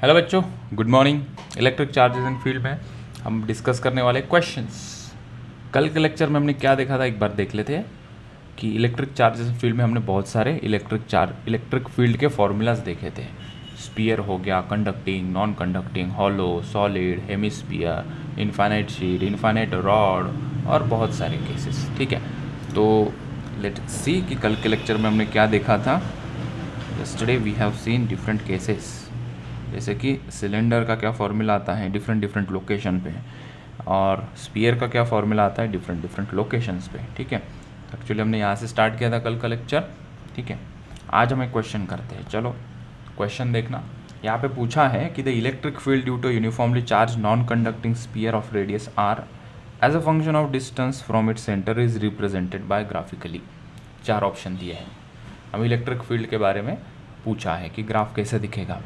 Hello बच्चों, good morning. Electric charges and field में हम डिस्कस करने वाले क्वेश्चंस। कल के लेक्चर में हमने क्या देखा था, एक बार देख लेते हैं कि इलेक्ट्रिक चार्जेस एंड फील्ड में हमने बहुत सारे इलेक्ट्रिक फील्ड के फॉर्मूलाज देखे थे। स्पीयर हो गया, conducting, non conducting, hollow, solid, hemisphere, infinite sheet, infinite rod और बहुत सारे केसेस। ठीक है, तो लेट्स सी कि कल के लेक्चर में हमने क्या देखा था। Yesterday we have seen different cases, जैसे कि सिलेंडर का क्या फॉर्मूला आता है डिफरेंट लोकेशन पे, और स्पीयर का क्या फॉर्मूला आता है डिफरेंट लोकेशंस पे। ठीक है, तो एक्चुअली हमने यहाँ से स्टार्ट किया था कल का लेक्चर। ठीक है, आज हम एक क्वेश्चन करते हैं। चलो क्वेश्चन देखना, यहाँ पे पूछा है कि the electric field due to uniformly charge non conducting sphere of radius R as a function of distance from its centre is represented by graphically. 4 option दिए हैं। हम इलेक्ट्रिक फील्ड के बारे में पूछा है कि ग्राफ कैसे दिखेगा।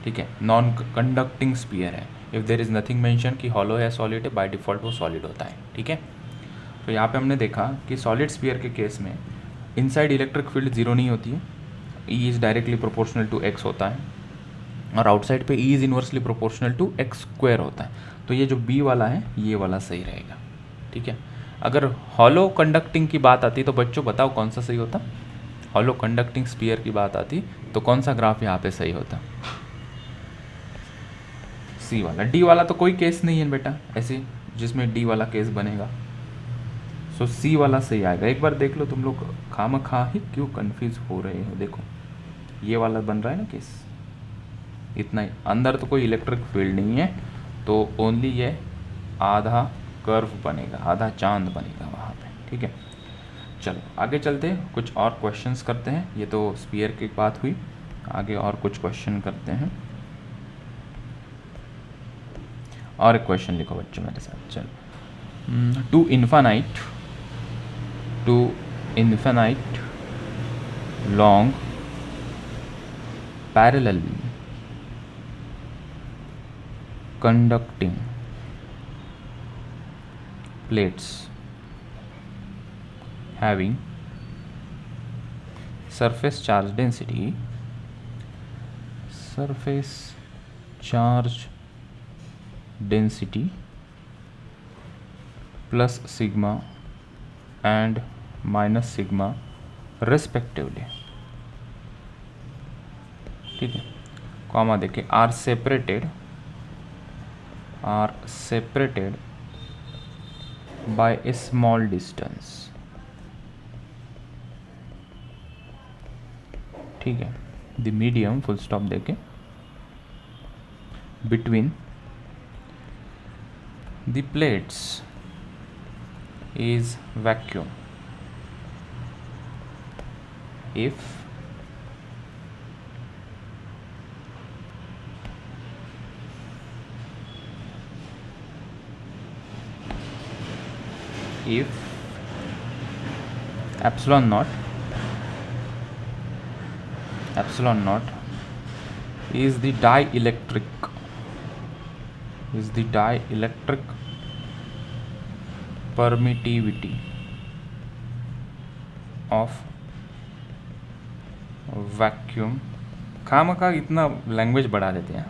ठीक है, नॉन कंडक्टिंग स्पीयर है, if there is nothing mention कि हॉलो है सॉलिड है, बाय डिफ़ॉल्ट वो सॉलिड होता है। ठीक है, तो यहाँ पे हमने देखा कि सॉलिड स्पीयर के केस में इनसाइड इलेक्ट्रिक फील्ड जीरो नहीं होती है, E is directly proportional to X होता है, और आउटसाइड पे E is inversely proportional to X square होता है। तो ये जो बी वाला है ये वाला सही रहेगा। ठीक है, अगर हॉलो कंडक्टिंग की बात आती तो बच्चों बताओ कौन सा सही होता। हॉलो कंडक्टिंग स्पीयर की बात आती तो कौन सा ग्राफ यहाँ पे सही होता। सी वाला। डी वाला तो कोई केस नहीं है बेटा ऐसे जिसमें डी वाला केस बनेगा, सो सी वाला सही आएगा। एक बार देख लो, तुम लोग खामखा ही क्यों कंफ्यूज हो रहे हो। देखो ये वाला बन रहा है ना केस, इतना ही। अंदर तो कोई इलेक्ट्रिक फील्ड नहीं है, तो ओनली ये आधा कर्व बनेगा, आधा चांद बनेगा वहाँ पे। ठीक है, चलो आगे चलते हैं, कुछ और क्वेश्चंस करते हैं। ये तो स्पीयर की बात हुई, आगे और कुछ क्वेश्चन करते हैं। और एक क्वेश्चन लिखो बच्चों मेरे साथ। चलो, two infinite long parallel conducting plates having surface charge density plus sigma and minus sigma respectively। ठीक है, कॉमा देखे, are separated by a small distance. ठीक है, द मीडियम फुल स्टॉप देके between the plates is vacuum if epsilon naught is the dielectric permittivity of vacuum। खामखा इतना language बढ़ा देते हैं।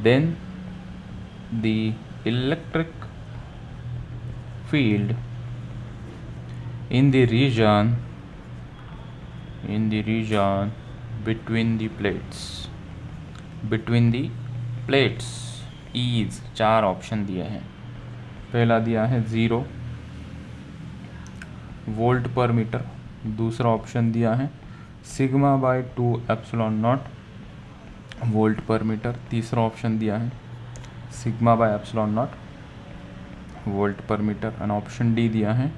then the electric field in the region between the plates is, 4 option दिए हैं। पहला दिया है 0 वोल्ट पर मीटर, दूसरा ऑप्शन दिया है sigma by 2 epsilon not volt पर मीटर, तीसरा ऑप्शन दिया है sigma by epsilon not volt पर मीटर, एंड ऑप्शन डी दिया है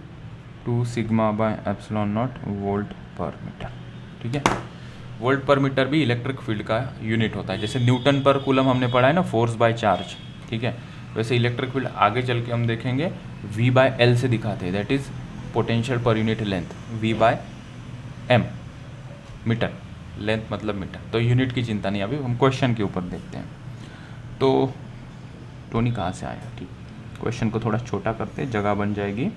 2 sigma by epsilon not volt पर मीटर। ठीक है, वोल्ट पर मीटर भी इलेक्ट्रिक फील्ड का यूनिट होता है। जैसे न्यूटन पर कूलम हमने पढ़ा है ना, फोर्स बाय चार्ज। ठीक है, वैसे इलेक्ट्रिक फील्ड आगे चल के हम देखेंगे V बाय एल से दिखाते हैं, that is potential per unit length. V by M metre, length मतलब मीटर। तो यूनिट की चिंता नहीं, अभी हम क्वेश्चन के ऊपर देखते हैं। तो टोनी कहाँ से आया। ठीक, क्वेश्चन को थोड़ा छोटा करते हैं, जगह बन जाएगी।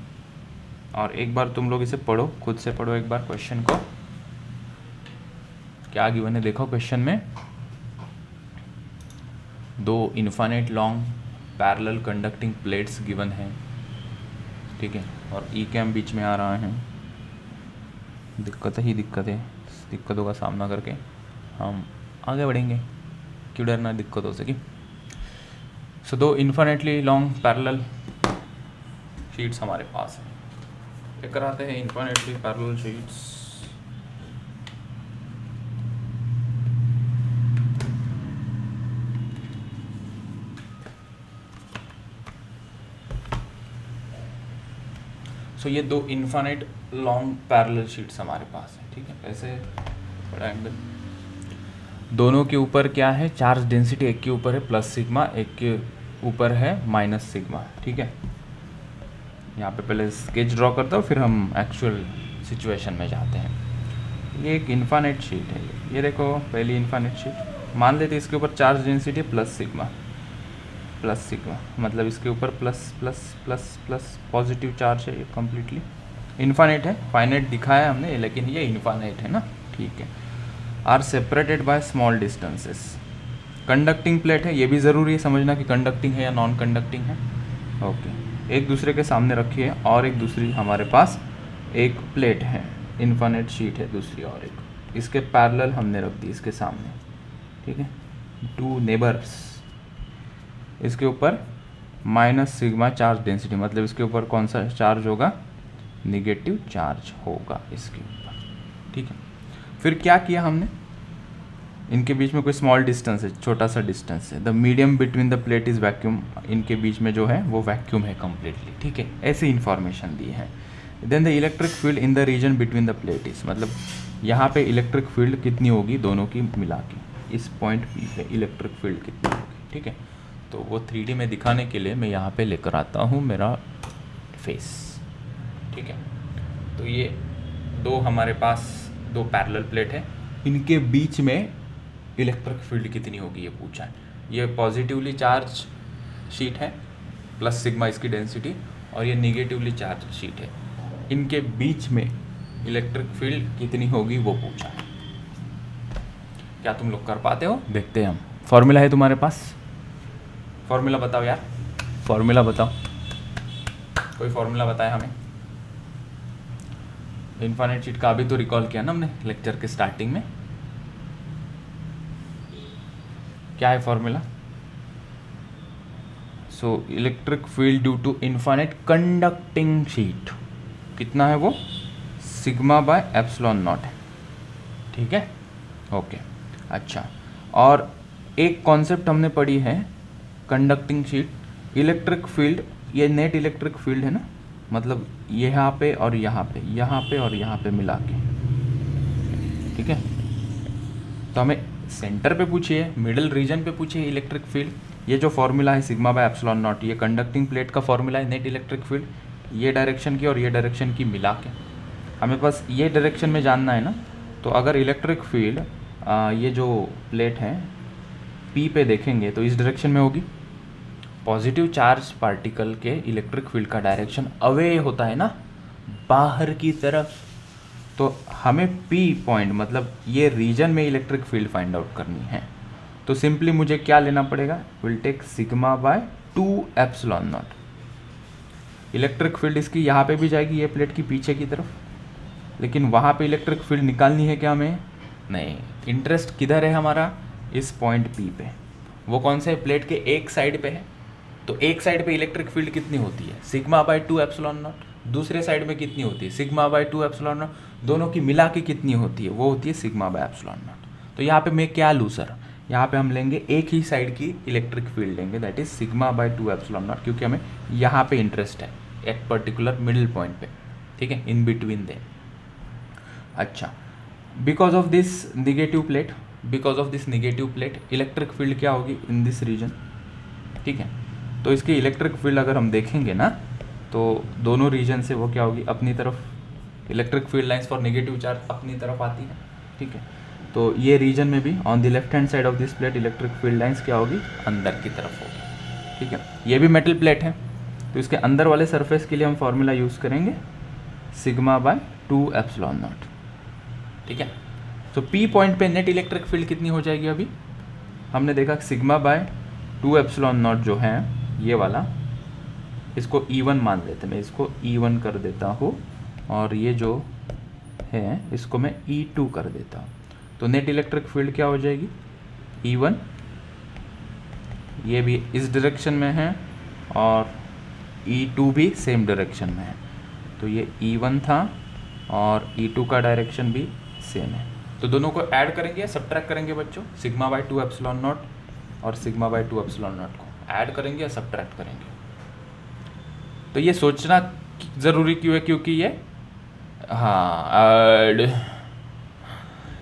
और एक बार तुम लोग इसे पढ़ो, खुद से पढ़ो एक बार क्वेश्चन को, क्या गिवन है देखो क्वेश्चन में। दो infinite long parallel conducting plates given हैं, ठीक है, और ई कैम बीच में आ रहा है। दिक्कतें दिक्कतों का सामना करके हम आगे बढ़ेंगे, क्यों डरना दिक्कतों से कि। सो दो इन्फाइनाइटली लॉन्ग पैरेलल शीट्स हमारे पास हैं, लेकर आते हैं इन्फाइनाइटली पैरेलल शीट्स। सो ये दो इन्फाइनाइट लॉन्ग पैरेलल शीट्स हमारे पास है, ठीक है। ऐसे बड़ा एंगल, दोनों के ऊपर क्या है, चार्ज डेंसिटी एक के ऊपर है प्लस सिग्मा, एक के ऊपर है माइनस सिग्मा, ठीक है। यहाँ पे पहले स्केच ड्रॉ करता हूँ, फिर हम एक्चुअल सिचुएशन में जाते हैं। ये एक इन्फाइनाइट शीट है, ये देखो पहली इन्फाइनाइट शीट, मान लेते इसके ऊपर चार्ज डेंसिटी प्लस सिग्मा, मतलब इसके ऊपर plus plus plus plus positive charge है। ये कम्प्लीटली इन्फाइनाइट है, फाइनाइट दिखाया हमने लेकिन ये इन्फाइनाइट है ना, ठीक है। Are separated by small distances. Conducting plate है, ये भी ज़रूरी है समझना कि कंडक्टिंग है या नॉन कंडक्टिंग है, ओके। एक दूसरे के सामने रखी है और एक दूसरी हमारे पास एक प्लेट है, इन्फाइनाइट शीट है दूसरी, और एक इसके पैरेलल हमने रख दी इसके सामने, ठीक है। टू नेबर्स, इसके ऊपर माइनस सिग्मा चार्ज डेंसिटी, मतलब इसके ऊपर कौन सा चार्ज होगा, निगेटिव चार्ज होगा इसके ऊपर, ठीक है। फिर क्या किया हमने, इनके बीच में कोई स्मॉल डिस्टेंस है, छोटा सा डिस्टेंस है। The medium between the plate is vacuum, इनके बीच में जो है वो वैक्यूम है कम्प्लीटली, ठीक है। ऐसी इन्फॉर्मेशन दी है। Then the electric field in the region between the plate is, मतलब यहाँ पे इलेक्ट्रिक फील्ड कितनी होगी दोनों की मिला के, इस पॉइंट पी पे इलेक्ट्रिक फील्ड कितनी होगी, ठीक है। तो वो 3D में दिखाने के लिए मैं यहाँ पे लेकर आता हूँ मेरा फेस, ठीक है। तो ये दो हमारे पास दो पैरेलल प्लेट है, इनके बीच में इलेक्ट्रिक फील्ड कितनी होगी ये पूछा है। ये पॉजिटिवली चार्ज शीट है, प्लस सिग्मा इसकी डेंसिटी, और ये निगेटिवली चार्ज शीट है, इनके बीच में इलेक्ट्रिक फील्ड कितनी होगी वो पूछा है। क्या तुम लोग कर पाते हो, देखते हैं हम। फॉर्मूला है तुम्हारे पास, फॉर्मूला बताओ यार, फॉर्मूला बताओ, कोई फॉर्मूला बताए हमें। इन्फाइनाइट शीट का अभी तो रिकॉल किया ना हमने लेक्चर के स्टार्टिंग में, क्या है formula. So electric field due to infinite conducting sheet कितना है वो, सिग्मा बाय एप्सिलॉन नॉट है, ठीक है, ओके। अच्छा, और एक कॉन्सेप्ट हमने पढ़ी है कंडक्टिंग शीट, इलेक्ट्रिक फील्ड, ये नेट इलेक्ट्रिक फील्ड है ना, मतलब यहाँ पे और यहाँ पे, यहाँ पे और यहाँ पे मिला के, ठीक है। तो हमें सेंटर पे पूछिए, मिडिल रीजन पे पूछिए इलेक्ट्रिक फील्ड। ये जो फॉर्मूला है सिग्मा बाय एप्सिलॉन नॉट, ये कंडक्टिंग प्लेट का फॉर्मूला है, नेट इलेक्ट्रिक फील्ड, ये डायरेक्शन की और ये डायरेक्शन की मिला के हमें बस ये डायरेक्शन में जानना है ना। तो अगर इलेक्ट्रिक फील्ड ये जो प्लेट है पी पे देखेंगे तो इस डायरेक्शन में होगी, पॉजिटिव चार्ज पार्टिकल के इलेक्ट्रिक फील्ड का डायरेक्शन अवे होता है ना, बाहर की तरफ। तो हमें पी पॉइंट मतलब ये रीजन में इलेक्ट्रिक फील्ड फाइंड आउट करनी है। तो सिंपली मुझे क्या लेना पड़ेगा, will take sigma by 2 epsilon naught. Electric field इसकी यहाँ पे भी जाएगी, ये प्लेट की पीछे की तरफ, लेकिन वहाँ पे इलेक्ट्रिक फील्ड निकालनी है क्या हमें, नहीं। इंटरेस्ट किधर है हमारा, इस पॉइंट पी पे। वो कौन से प्लेट के एक साइड पे है, तो एक साइड पे इलेक्ट्रिक फील्ड कितनी होती है, सिग्मा बाय 2 एप्सिलॉन नॉट। दूसरे साइड में कितनी होती है, सिग्मा बाय 2 एप्सिलॉन नॉट। दोनों की मिला के कितनी होती है, वो होती है सिग्मा बाय एप्सिलॉन नॉट। तो यहाँ पे मैं क्या लूँ सर, यहाँ पे हम लेंगे एक ही साइड की इलेक्ट्रिक फील्ड लेंगे, that is sigma by 2 epsilon not, क्योंकि हमें यहाँ पे इंटरेस्ट है एक पर्टिकुलर मिडिल पॉइंट पे, ठीक है, इन बिटवीन दे। अच्छा, because of this negative plate electric field क्या होगी इन दिस रीजन, ठीक है। तो इसकी इलेक्ट्रिक फील्ड अगर हम देखेंगे ना, तो दोनों रीजन से वो क्या होगी, अपनी तरफ electric field lines for negative charge अपनी तरफ आती है, ठीक है। तो ये रीजन में भी on the left hand side of this plate electric field lines क्या होगी, अंदर की तरफ होगी, ठीक है। ये भी मेटल प्लेट है, तो इसके अंदर वाले सरफेस के लिए हम फॉर्मूला यूज़ करेंगे सिग्मा बाय 2 एप्सिलॉन नॉट, ठीक है। तो पी पॉइंट पे नेट इलेक्ट्रिक फील्ड कितनी हो जाएगी, अभी हमने देखा sigma by two epsilon not जो है ये वाला, इसको E1 मान लेते हैं, मैं इसको E1 कर देता हूँ और ये जो है इसको मैं E2 कर देता हूँ। तो नेट इलेक्ट्रिक फील्ड क्या हो जाएगी, E1, ये भी इस डायरेक्शन में है और E2 भी सेम डायरेक्शन में है, तो ये E1 था और E2 का डायरेक्शन भी सेम है। तो दोनों को ऐड करेंगे या सब्ट्रैक्ट करेंगे बच्चों, सिग्मा बाय 2 एप्सिलॉन नॉट और सिग्मा बाय 2 एप्सिलॉन नॉट को ऐड करेंगे या सब्ट्रैक्ट करेंगे। तो ये सोचना ज़रूरी क्यों है, क्योंकि ये ऐड,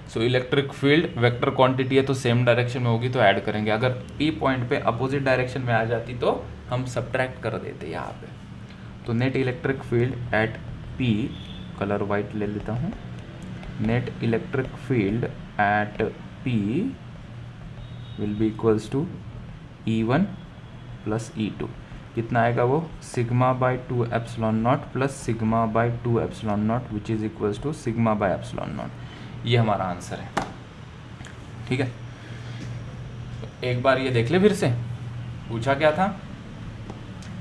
सो इलेक्ट्रिक फील्ड वेक्टर क्वांटिटी है तो सेम डायरेक्शन में होगी तो ऐड करेंगे। अगर पी पॉइंट पे अपोजिट डायरेक्शन में आ जाती तो हम सब्ट्रैक्ट कर देते यहाँ पे। तो net electric field at P, colour white ले लेता हूँ, net electric field at P will be equals to E1 plus E2। कितना आएगा वो, sigma by 2 epsilon not plus sigma by 2 epsilon naught which is equals to sigma by epsilon naught. ये हमारा answer है, ठीक है। एक बार ये देख ले फिर से, पूछा क्या था,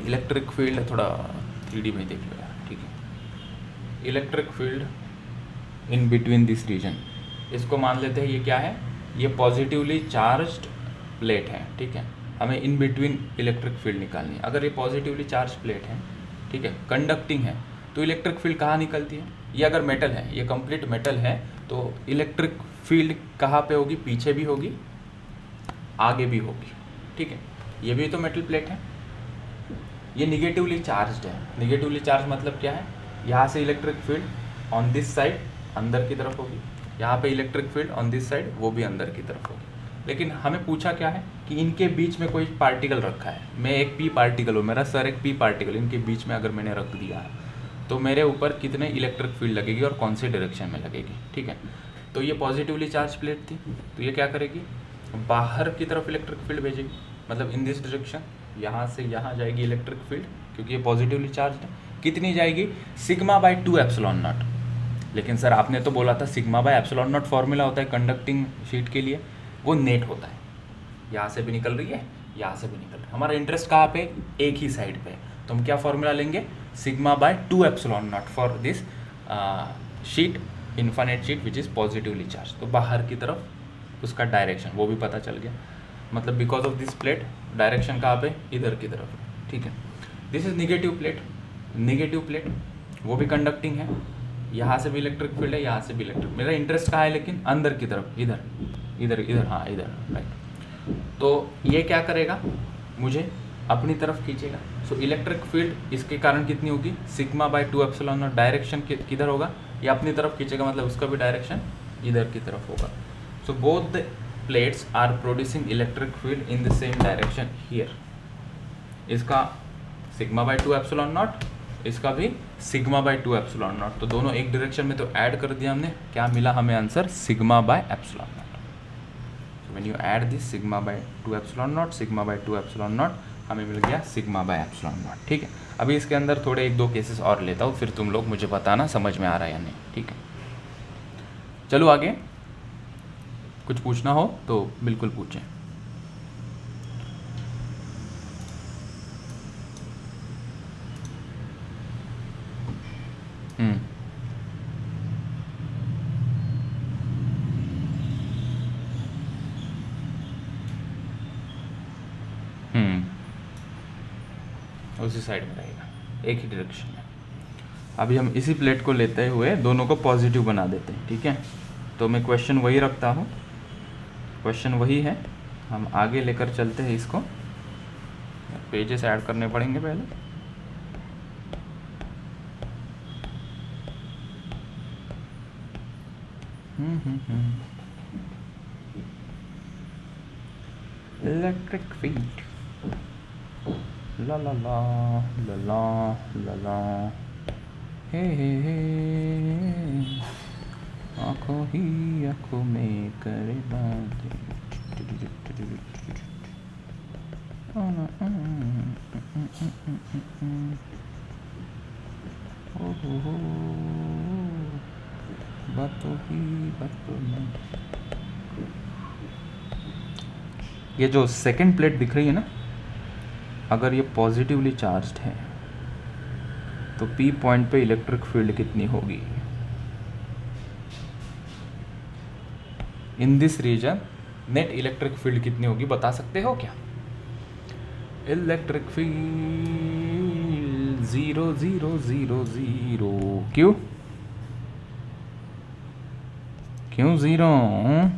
इलेक्ट्रिक फील्ड थोड़ा 3D में देख लो यार, ठीक है। Electric field in between this region, इसको मान लेते हैं ये क्या है, ये पॉजिटिवली चार्ज्ड प्लेट है, ठीक है। हमें इन बिटवीन इलेक्ट्रिक फील्ड निकालनी है। अगर ये पॉजिटिवली चार्ज प्लेट है, ठीक है, कंडक्टिंग है, तो इलेक्ट्रिक फील्ड कहाँ निकलती है, ये अगर मेटल है, ये कंप्लीट मेटल है, तो इलेक्ट्रिक फील्ड कहाँ पे होगी, पीछे भी होगी आगे भी होगी, ठीक है। ये भी तो मेटल प्लेट है, ये निगेटिवली चार्ज्ड है। निगेटिवली चार्ज मतलब क्या है, यहाँ से electric field on this side अंदर की तरफ होगी, यहाँ पे electric field on this side वो भी अंदर की तरफ होगी। लेकिन हमें पूछा क्या है कि इनके बीच में कोई पार्टिकल रखा है, मैं एक पी पार्टिकल हूँ, मेरा सर एक पी पार्टिकल, इनके बीच में अगर मैंने रख दिया है तो मेरे ऊपर कितने इलेक्ट्रिक फील्ड लगेगी और कौन से डायरेक्शन में लगेगी, ठीक है। तो ये पॉजिटिवली चार्ज प्लेट थी, तो ये क्या करेगी, बाहर की तरफ इलेक्ट्रिक फील्ड भेजेगी, मतलब इन दिस डायरेक्शन, यहाँ से यहाँ जाएगी इलेक्ट्रिक फील्ड, क्योंकि ये पॉजिटिवली चार्ज है। कितनी जाएगी, सिग्मा बाय 2 एप्सिलॉन नॉट। लेकिन सर आपने तो बोला था sigma by epsilon not formula होता है कंडक्टिंग शीट के लिए, वो नेट होता है, यहाँ से भी निकल रही है, यहाँ से भी निकल रही है। हमारा इंटरेस्ट कहाँ पे, एक ही साइड पे, तो हम क्या फॉर्मूला लेंगे, sigma by 2 epsilon not for this sheet, infinite sheet which is positively charge. तो बाहर की तरफ उसका डायरेक्शन वो भी पता चल गया, मतलब because of this plate direction कहाँ पे, इधर की तरफ, ठीक है। This is negative plate, negative plate वो भी कंडक्टिंग है, यहाँ से भी इलेक्ट्रिक फील्ड है, यहाँ से भी इलेक्ट्रिक। मेरा इंटरेस्ट कहाँ है लेकिन, अंदर की तरफ, इधर इधर इधर, हाँ इधर, राइट। तो ये क्या करेगा, मुझे अपनी तरफ खींचेगा। सो इलेक्ट्रिक फील्ड इसके कारण कितनी होगी, sigma by 2 epsilon not. Direction किधर होगा, ये अपनी तरफ खींचेगा, मतलब उसका भी डायरेक्शन इधर की तरफ होगा। So both the plates are producing electric field in the same direction here. इसका सिग्मा बाय 2 एप्सिलॉन नॉट, इसका भी सिग्मा बाय 2 एप्सिलॉन नॉट। तो दोनों एक डायरेक्शन में तो ऐड कर दिया हमने, क्या मिला हमें answer, sigma by epsilon not. So when you add this sigma by 2 epsilon not, sigma by 2 epsilon not, हमें मिल गया सिग्मा बाय एप्सिलॉन नॉट, ठीक है। अभी इसके अंदर थोड़े 1-2 केसेस और लेता हूँ, फिर तुम लोग मुझे बताना समझ में आ रहा है या नहीं, ठीक है। चलो आगे, कुछ पूछना हो तो बिल्कुल पूछें। उसी साइड में रहेगा, एक ही डायरेक्शन में। अभी हम इसी प्लेट को लेते हुए दोनों को पॉजिटिव बना देते हैं, ठीक है। तो मैं क्वेश्चन वही रखता हूँ, क्वेश्चन वही है, हम आगे लेकर चलते हैं इसको। पेजेस ऐड करने पड़ेंगे पहले। इलेक्ट्रिक फील्ड, ला ला ला ला ला ला ला, हे आँखों ही आँखों में करे बातें। बातों ही बातों में। ये जो सेकंड प्लेट दिख रही है ना, अगर ये पॉजिटिवली चार्ज्ड है तो P पॉइंट पे इलेक्ट्रिक फील्ड कितनी होगी in this region? Net electric field कितनी होगी बता सकते हो क्या? Electric field 0 0 0 0। क्यों क्यों 0?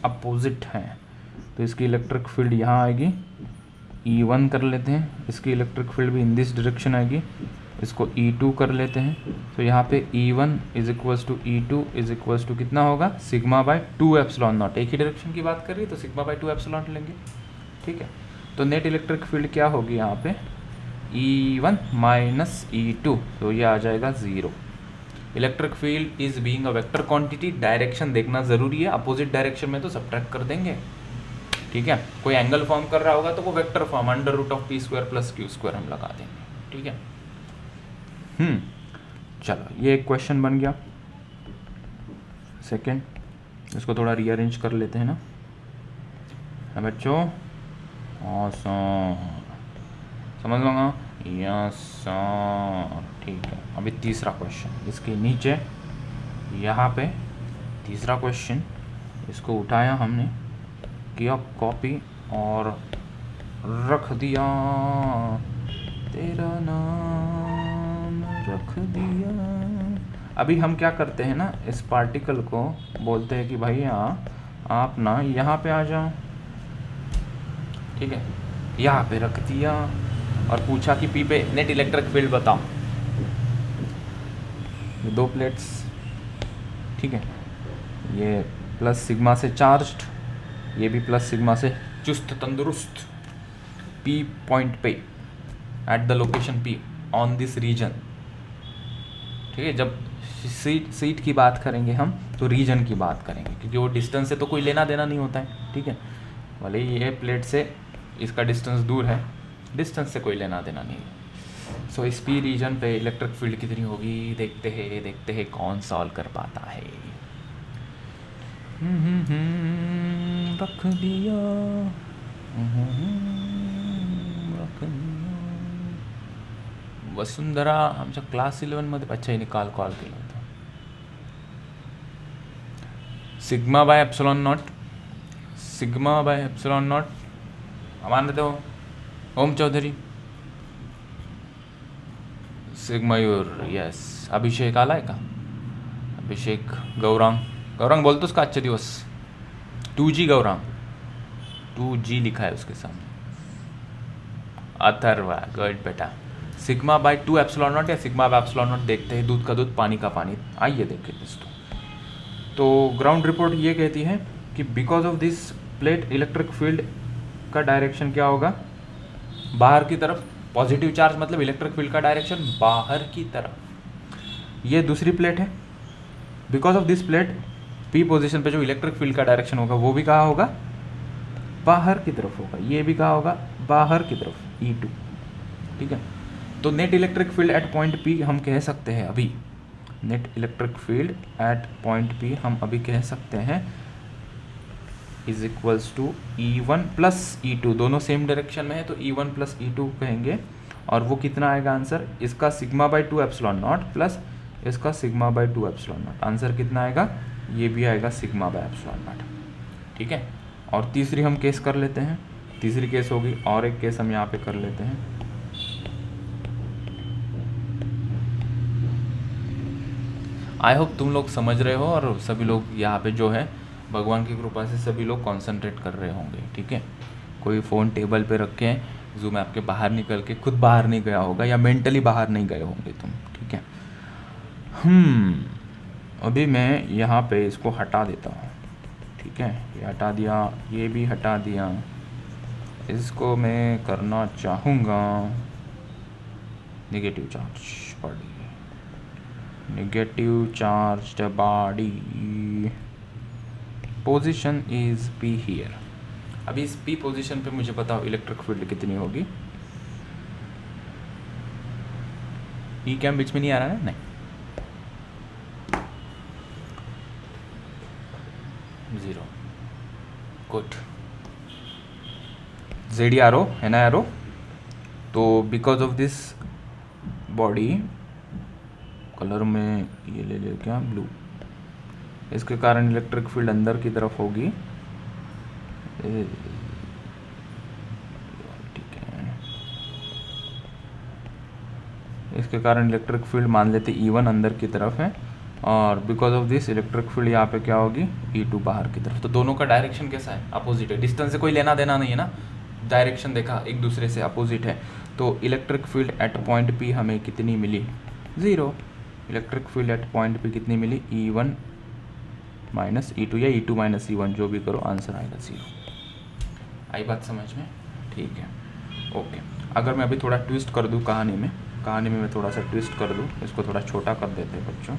अपोजिट है तो इसकी इलेक्ट्रिक फील्ड यहाँ आएगी, E1 कर लेते हैं, इसकी इलेक्ट्रिक फील्ड भी इन दिस डायरेक्शन आएगी, इसको E2 कर लेते हैं। तो यहाँ पे E1 is equals to E2 is equals to कितना होगा? Sigma by 2 epsilon naught. एक ही डायरेक्शन की बात कर रही है तो सिग्मा बाय 2 एप्सिलॉन नॉट लेंगे, ठीक है। तो नेट इलेक्ट्रिक फील्ड क्या होगी यहाँ पे? E1 माइनस E2, तो ये आ जाएगा 0। Electric field is being a vector quantity, direction देखना ज़रूरी है, अपोजिट डायरेक्शन में तो सब्ट्रैक्ट कर देंगे, ठीक है। कोई एंगल फॉर्म कर रहा होगा तो वो vector form under root of p² plus q² हम लगा देंगे, ठीक है। चलो ये एक क्वेश्चन बन गया। सेकंड, इसको थोड़ा रीअरेंज कर लेते हैं ना बच्चों। ऑसम, समझ लूँगा? यस सर, ठीक है। अभी तीसरा क्वेश्चन, इसके नीचे यहाँ पे तीसरा क्वेश्चन, इसको उठाया हमने, किया कॉपी और रख दिया, तेरा नाम रख दिया। अभी हम क्या करते हैं ना, इस पार्टिकल को बोलते हैं कि भैया आप ना यहाँ पे आ जाओ, ठीक है। यहाँ पे रख दिया और पूछा कि P पे नेट इलेक्ट्रिक फील्ड बताओ। ये 2 प्लेट्स, ठीक है, ये प्लस सिग्मा से चार्ज्ड, ये भी प्लस सिग्मा से चुस्त तंदुरुस्त। P पॉइंट पे at the location P on this region, ठीक है। जब सीट की बात करेंगे हम तो रीजन की बात करेंगे, क्योंकि वो डिस्टेंस से तो कोई लेना देना नहीं होता है, ठीक है। भले ये प्लेट से इसका डिस्टेंस दूर है, डिस्टेंस से कोई लेना देना नहीं है। सो इस P रीजन पे इलेक्ट्रिक फील्ड कितनी होगी? देखते हैं कौन सॉल्व कर पाता है। रख दिया, रख दिया। वसुंधरा आमच्या क्लास 11 मध्ये, अच्छा हिने काल कॉल केला होता। Sigma by epsilon not, sigma by epsilon not मान देते हो ओम चौधरी, सिग्मायूर, यस। अभिषेक आलाय का? अभिषेक, गौरांग, गौरांग बोलतोस का आजचे दिवस? 2G गौरांग, 2G लिखा है उसके सामने। अथर्वा, गुड बेटा। सिग्मा बाय 2 एप्सिलॉन नॉट या सिग्मा बाय एप्सिलॉन नॉट देखते हैं, दूध का दूध पानी का पानी। आइए देखें दोस्तों। तो ग्राउंड रिपोर्ट ये कहती है कि because of this plate electric field का डायरेक्शन क्या होगा? बाहर की तरफ। पॉजिटिव चार्ज मतलब इलेक्ट्रिक फील्ड का डायरेक्शन बाहर की तरफ। ये दूसरी प्लेट है, because of this plate P position पे जो इलेक्ट्रिक फील्ड का डायरेक्शन होगा वो भी कहाँ होगा? बाहर की तरफ होगा। ये भी कहाँ होगा? बाहर की तरफ, E2, ठीक है। तो net electric field eight point P हम कह सकते हैं अभी, net electric field eight point P हम अभी कह सकते हैं is equals to E1 plus E2, दोनों सेम डायरेक्शन में है तो E1 प्लस E2 कहेंगे। और वो कितना आएगा आंसर? इसका sigma by 2 epsilon not plus इसका sigma by 2 epsilon not. Answer कितना आएगा? ये भी आएगा सिग्मा बाय एप्सिलॉन नॉट, ठीक है। और तीसरी हम केस कर लेते हैं, तीसरी केस होगी, और एक केस हम यहाँ पे कर लेते हैं। आई होप तुम लोग समझ रहे हो और सभी लोग यहाँ पे जो है भगवान की कृपा से सभी लोग कंसंट्रेट कर रहे होंगे, ठीक है। कोई फ़ोन टेबल पे रख के जूम ऐप के बाहर निकल के खुद बाहर नहीं गया होगा या मेंटली बाहर नहीं गए होंगे तुम, ठीक है। अभी मैं यहाँ पे इसको हटा देता हूँ, ठीक है। ये हटा दिया, ये भी हटा दिया। इसको मैं करना चाहूँगा negative charge body, negative charge body position is P here. अभी इस P पोजीशन पे मुझे बताओ इलेक्ट्रिक फील्ड कितनी होगी? E कैम बीच में नहीं आ रहा है? नहीं। 0. गुड. जेडी आरो है ना एरो. तो because of this body, colour में ये ले ले क्या, ब्लू, इसके कारण इलेक्ट्रिक फील्ड अंदर की तरफ होगी. ठीक है, इसके कारण इलेक्ट्रिक फील्ड मान लेते E1 अंदर की तरफ है, और because of this electric field यहाँ पे क्या होगी, E2 बाहर की तरफ. तो दोनों का डायरेक्शन कैसा है, अपोजिट है. डिस्टेंस से कोई लेना देना नहीं है ना, डायरेक्शन देखा एक दूसरे से अपोजिट है. तो electric field eight point P हमें कितनी मिली, 0. Electric field eight point P कितनी मिली, E1 माइनस E2 या E2 माइनस E1, जो भी करो आंसर आएगा 0. आई बात समझ में? ठीक है, ओके. अगर मैं अभी थोड़ा ट्विस्ट कर दूँ कहानी में मैं थोड़ा सा ट्विस्ट कर दूँ, इसको थोड़ा छोटा कर देते हैं बच्चों.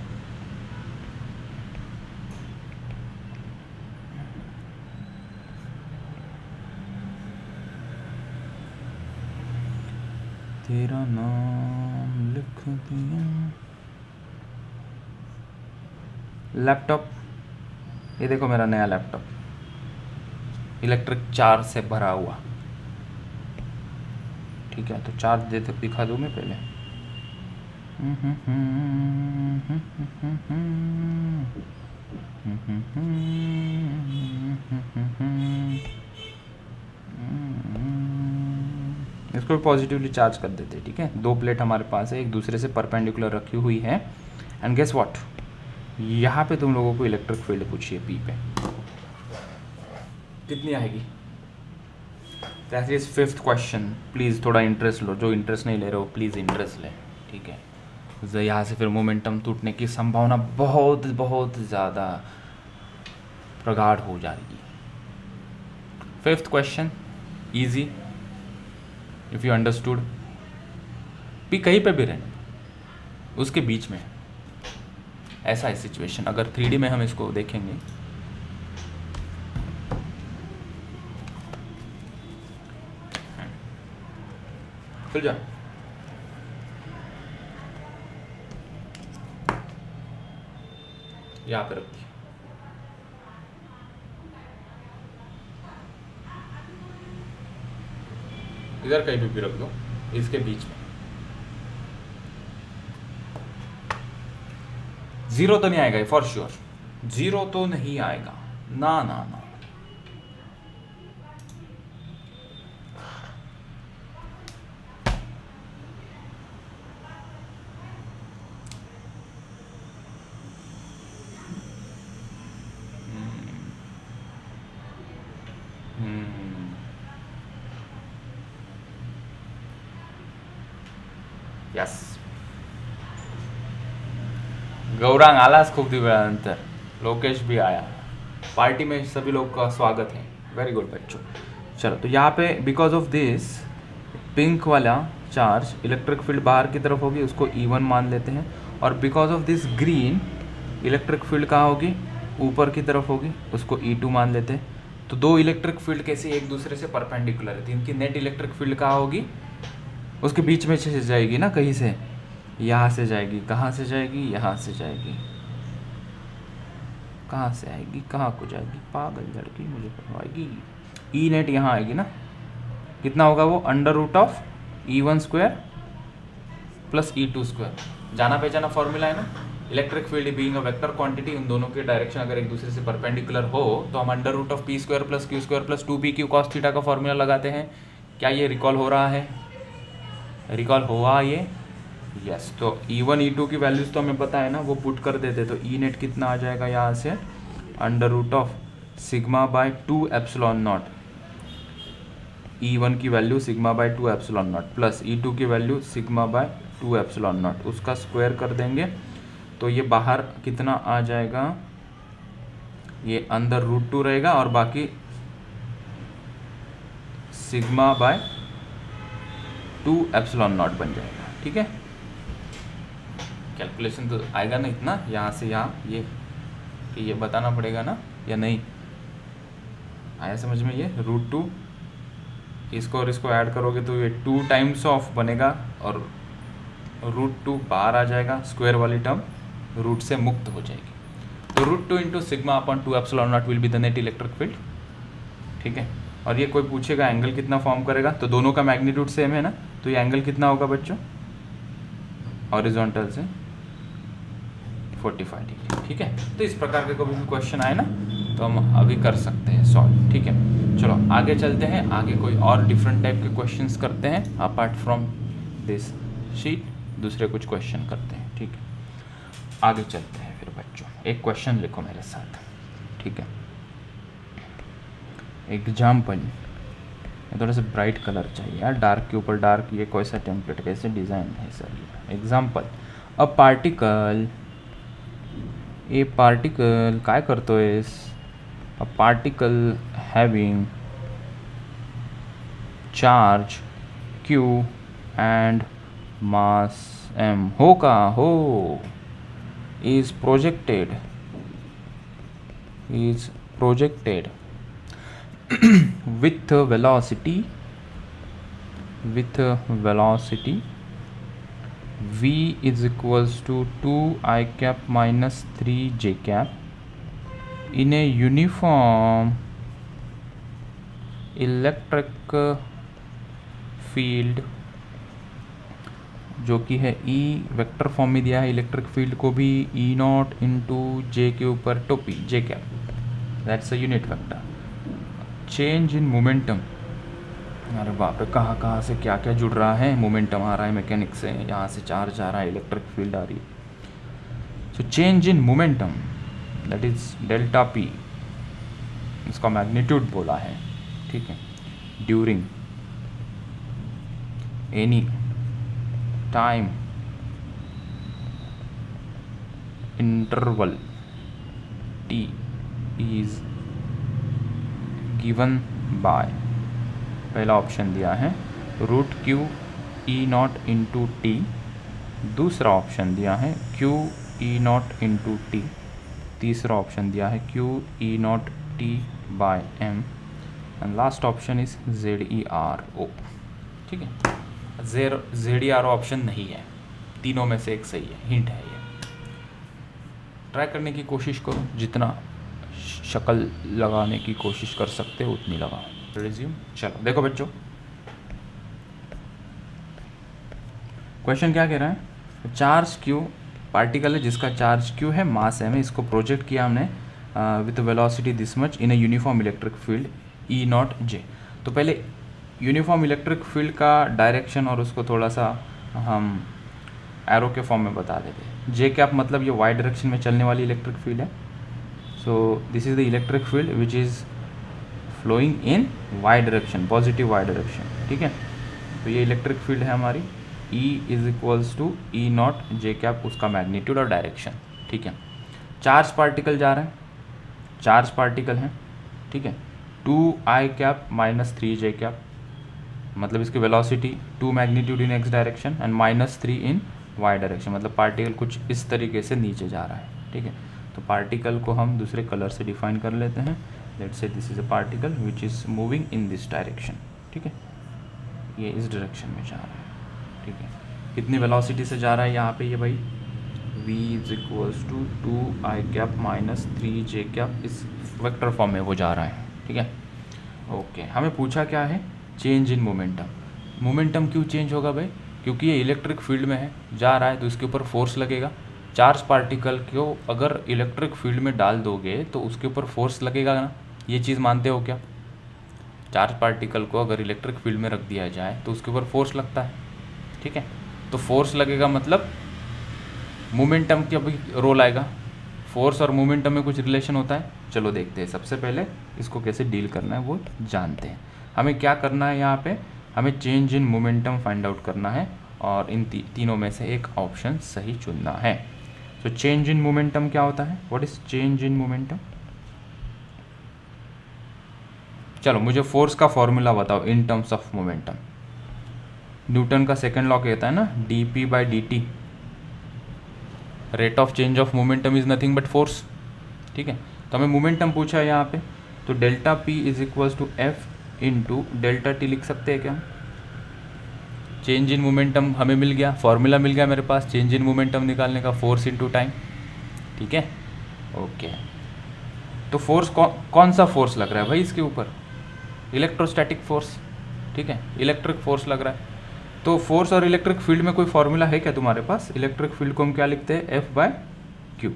तेरा नाम लिख दिया. लैपटॉप, ये देखो मेरा नया लैपटॉप, इलेक्ट्रिक चार्ज से भरा हुआ. ठीक है, तो चार्ज देते दिखा दूँ मैं पहले. इसको पॉजिटिवली चार्ज कर देते. ठीक है, 2 प्लेट हमारे पास है, एक दूसरे से परपेंडिकुलर रखी हुई है. एंड गेस व्हाट, यहाँ पे तुम लोगों को इलेक्ट्रिक फील्ड पूछिए P पे कितनी आएगी. That is 5th question. Please थोड़ा इंटरेस्ट लो, जो इंटरेस्ट नहीं ले रहे हो प्लीज़ इंटरेस्ट ले. ठीक है, यहाँ से फिर मोमेंटम टूटने की संभावना बहुत बहुत ज़्यादा प्रगाढ़ हो जाएगी. 5th question, easy if you understood. P कहीं पे भी रहने, उसके बीच में ऐसा है सिचुएशन. अगर 3D में हम इसको देखेंगे, खुल जा. यहाँ पे रखती, इधर कहीं भी रख दो, इसके बीच में. 0 तो नहीं आएगा फॉर श्योर. 0 तो नहीं आएगा, ना ना ना. यस, गौरांग आलास खूप दिवसानंतर. लोकेश भी आया, पार्टी में सभी लोग का स्वागत है. वेरी गुड बच्चों. चलो, तो यहाँ पे बिकॉज ऑफ दिस पिंक वाला चार्ज इलेक्ट्रिक फील्ड बाहर की तरफ होगी, उसको E1 मान लेते हैं. और because of this green electric field कहाँ होगी, ऊपर की तरफ होगी, उसको E2 मान लेते हैं. तो 2 इलेक्ट्रिक फील्ड कैसे एक दूसरे से परपेंडिकुलर है, तो इनकी नेट इलेक्ट्रिक फील्ड कहाँ होगी, उसके बीच में से जाएगी ना, कहीं से यहाँ से जाएगी. कहाँ से जाएगी, यहाँ से जाएगी. कहाँ से आएगी, कहाँ को जाएगी, पागल लड़की, मुझे पढ़वाएगी. ई नेट यहाँ आएगी ना, कितना होगा वो, √of E1 square plus E2 square. जाना पहचाना फॉर्मूला है ना. Electric field being a vector quantity, उन दोनों के डायरेक्शन अगर एक दूसरे से परपेंडिकुलर हो तो हम √of P square plus Q square plus 2PQ cos theta का फॉर्मूला लगाते हैं. क्या ये रिकॉल हो रहा है, रिकॉल हुआ ये? यस. तो E1 E2 की वैल्यूज़ तो हमें पता है ना, वो पुट कर देते. तो ई नेट कितना आ जाएगा यहाँ से, √of sigma by 2 epsilon not. E1 की value sigma by 2 epsilon not plus E2 की value sigma by 2 epsilon not, उसका स्क्वायर कर देंगे. तो ये बाहर कितना आ जाएगा, ये अंदर √2 रहेगा और बाकी सिग्मा बाय 2 एप्सिलॉन नॉट बन जाएगा. ठीक है, कैलकुलेशन तो आएगा ना इतना, यहाँ से यहाँ ये बताना पड़ेगा ना, या नहीं आया समझ में. ये √2 इसको और इसको ऐड करोगे तो ये 2 टाइम्स ऑफ बनेगा और √2 बाहर आ जाएगा. स्क्वायर वाली टर्म रूट से मुक्त हो जाएगी. तो √2 into sigma upon 2 epsilon not will be the net electric field. ठीक है, और ये कोई पूछेगा एंगल कितना फॉर्म करेगा, तो दोनों का मैग्नीट्यूड सेम है ना, तो ये एंगल कितना होगा बच्चों, हॉरिजॉन्टल से 45 डिग्री। ठीक है, तो इस प्रकार के कोई भी क्वेश्चन आए ना तो हम अभी कर सकते हैं सॉल्व। ठीक है, चलो आगे चलते हैं, आगे कोई और डिफरेंट टाइप के क्वेश्चंस करते हैं अपार्ट फ्रॉम दिस शीट, दूसरे कुछ क्वेश्चन करते हैं। ठीक है, आगे चलते हैं फिर बच्चों, एक क्वेश्चन लिखो मेरे साथ। ठीक है, एग्जाम्पल, थोड़ा सा ब्राइट कलर चाहिए यार, डार्क के ऊपर डार्क, ये कोई सा टेम्पलेट कैसे डिज़ाइन है सर ये। एग्जाम्पल, अ पार्टिकल काय करतोयस, a particle having charge q and mass m हो is projected with velocity v is equals to 2i cap minus 3j cap in a uniform electric field, जो कि है E vector form में दिया है, electric field को भी E0 into जे के ऊपर टोपी J cap, that's a unit vector. Change in momentum, अरे बाप रे कहाँ से क्या क्या जुड़ रहा है, मोमेंटम आ रहा है मैकेनिक से, यहाँ से चार्ज आ रहा है, इलेक्ट्रिक फील्ड आ रही है। So change in momentum that is delta P, इसका मैग्नीट्यूड बोला है। ठीक है, during any time interval t is given by, पहला ऑप्शन दिया है √q E0 इंटू टी, दूसरा ऑप्शन दिया है q E0 इंटू टी, तीसरा ऑप्शन दिया है q E0 t by m, and last option is ZERO। ठीक है, ZERO ऑप्शन नहीं है, तीनों में से एक सही है, हिंट है ये। ट्राई करने की कोशिश करो, जितना शक्ल लगाने की कोशिश कर सकते हो उतनी लगाओ। रिज्यूम, चलो देखो बच्चों क्वेश्चन क्या कह रहा है, चार्ज Q, पार्टिकल है जिसका चार्ज Q है, मास m है, इसको प्रोजेक्ट किया हमने with velocity this much in a uniform electric field E0J। तो पहले यूनिफॉर्म इलेक्ट्रिक फील्ड का डायरेक्शन और उसको थोड़ा सा हम एरो के फॉर्म में बता देते हैं। जे कैप मतलब ये वाई डायरेक्शन में चलने वाली इलेक्ट्रिक फील्ड है। So this is the electric field which is flowing in Y direction, positive Y direction. ठीक है, तो ये इलेक्ट्रिक फील्ड है हमारी, E is equals to E0 J cap, उसका मैग्नीट्यूड और डायरेक्शन। ठीक है, चार्ज पार्टिकल जा रहे हैं, चार्ज पार्टिकल हैं। ठीक है, 2i cap minus 3j cap, मतलब इसकी velocity 2 magnitude in x direction and -3 in y direction, मतलब पार्टिकल कुछ इस तरीके से नीचे जा रहा है। ठीक है, तो पार्टिकल को हम दूसरे कलर से डिफाइन कर लेते हैं। Let's say this is a particle which is moving in this direction. ठीक है, ये इस डायरेक्शन में जा रहा है। ठीक है, कितनी वेलोसिटी से जा रहा है यहाँ पे ये भाई, v is equals to 2i cap minus 3j cap, इस वेक्टर फॉर्म में वो जा रहा है। ठीक है, ओके, हमें पूछा क्या है, चेंज इन मोमेंटम। मोमेंटम क्यों चेंज होगा भाई, क्योंकि ये इलेक्ट्रिक फील्ड में है, जा रहा है तो इसके ऊपर फोर्स लगेगा। चार्ज पार्टिकल को अगर इलेक्ट्रिक फील्ड में डाल दोगे तो उसके ऊपर फोर्स लगेगा ना, ये चीज़ मानते हो क्या? चार्ज पार्टिकल को अगर इलेक्ट्रिक फील्ड में रख दिया जाए तो उसके ऊपर फोर्स लगता है। ठीक है, तो फोर्स लगेगा मतलब मोमेंटम की अभी रोल आएगा। फोर्स और मोमेंटम में कुछ रिलेशन होता है, चलो देखते हैं। सबसे पहले इसको कैसे डील करना है वो जानते हैं। हमें क्या करना है, यहाँ पे हमें change in momentum find out करना है और इन तीनों में से एक ऑप्शन सही चुनना है। तो चेंज इन मोमेंटम क्या होता है, what is change in momentum? चलो मुझे फोर्स का फॉर्मूला बताओ in terms of momentum. Newton का सेकंड लॉ कहता है ना, dp/dt, rate of change of momentum is nothing but force. ठीक है, तो हमें मोमेंटम पूछा है यहाँ पे, तो delta p is equals to f into delta T लिख सकते हैं क्या? चेंज इन मोमेंटम हमें मिल गया, फॉर्मूला मिल गया मेरे पास चेंज इन मोमेंटम निकालने का, फोर्स इंटू टाइम। ठीक है, ओके, तो फोर्स कौन सा फोर्स लग रहा है भाई इसके ऊपर? इलेक्ट्रोस्टैटिक फोर्स, ठीक है, इलेक्ट्रिक फोर्स लग रहा है। तो फोर्स और इलेक्ट्रिक फील्ड में कोई फॉर्मूला है क्या तुम्हारे पास? इलेक्ट्रिक फील्ड को हम क्या लिखते हैं? F by Q.